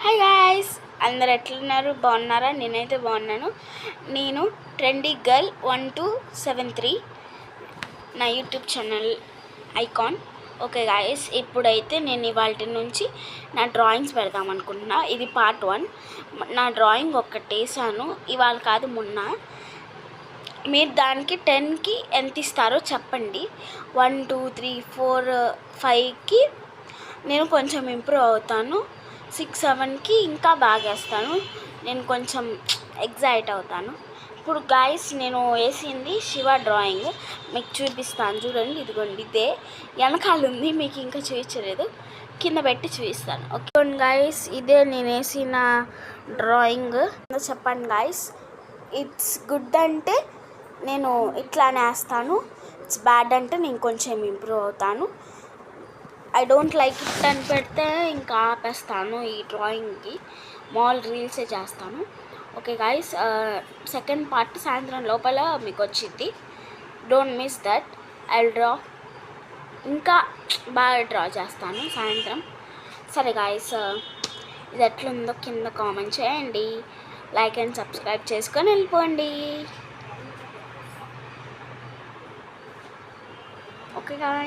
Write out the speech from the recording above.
Hi guys, అందరు ఎట్లున్నారు? బాగున్నారా? నేనైతే బాగున్నాను. నేను ట్రెండీ గర్ల్ 1273 నా YouTube channel icon. Okay guys, ఇప్పుడైతే నేను ఇవాళ నుంచి నా డ్రాయింగ్స్ పెడదాం అనుకుంటున్నా. ఇది పార్ట్ 1. నా డ్రాయింగ్ ఒక్కటి వేసాను, ఇవాళ కాదు మొన్న. మీరు దానికి 10కి ఎంత ఇస్తారో చెప్పండి. 1 2 3 4 5కి నేను కొంచెం ఇంప్రూవ్ అవుతాను. 6 7కి ఇంకా బాగా వేస్తాను. నేను కొంచెం ఎగ్జైట్ అవుతాను. ఇప్పుడు గాయస్, నేను వేసింది శివ డ్రాయింగ్ మీకు చూపిస్తాను. చూడండి, ఇదిగోండి, ఇదే వెనకాల ఉంది. మీకు ఇంకా చూపించలేదు, కింద పెట్టి చూపిస్తాను. ఓకే గాయస్, ఇదే నేను వేసిన డ్రాయింగ్. చెప్పండి గాయస్, ఇట్స్ గుడ్ అంటే నేను ఇట్లానే వేస్తాను, ఇట్స్ బ్యాడ్ అంటే నేను కొంచెం ఇంప్రూవ్ అవుతాను. ఐ డోంట్ లైక్ ఇట్ అని పెడితే ఇంకా ఆపేస్తాను. ఈ డ్రాయింగ్కి మాల్ రీల్సే చేస్తాను. ఓకే గాయస్, సెకండ్ పార్ట్ సాయంత్రం లోపల మీకు వచ్చింది. Don't miss that. I draw ఇంకా బాగా డ్రా చేస్తాను సాయంత్రం. సరే గాయస్, ఇది ఎట్లుందో కింద కామెంట్ చేయండి. లైక్ అండ్ సబ్స్క్రైబ్ చేసుకొని వెళ్ళిపోండి. Okay guys.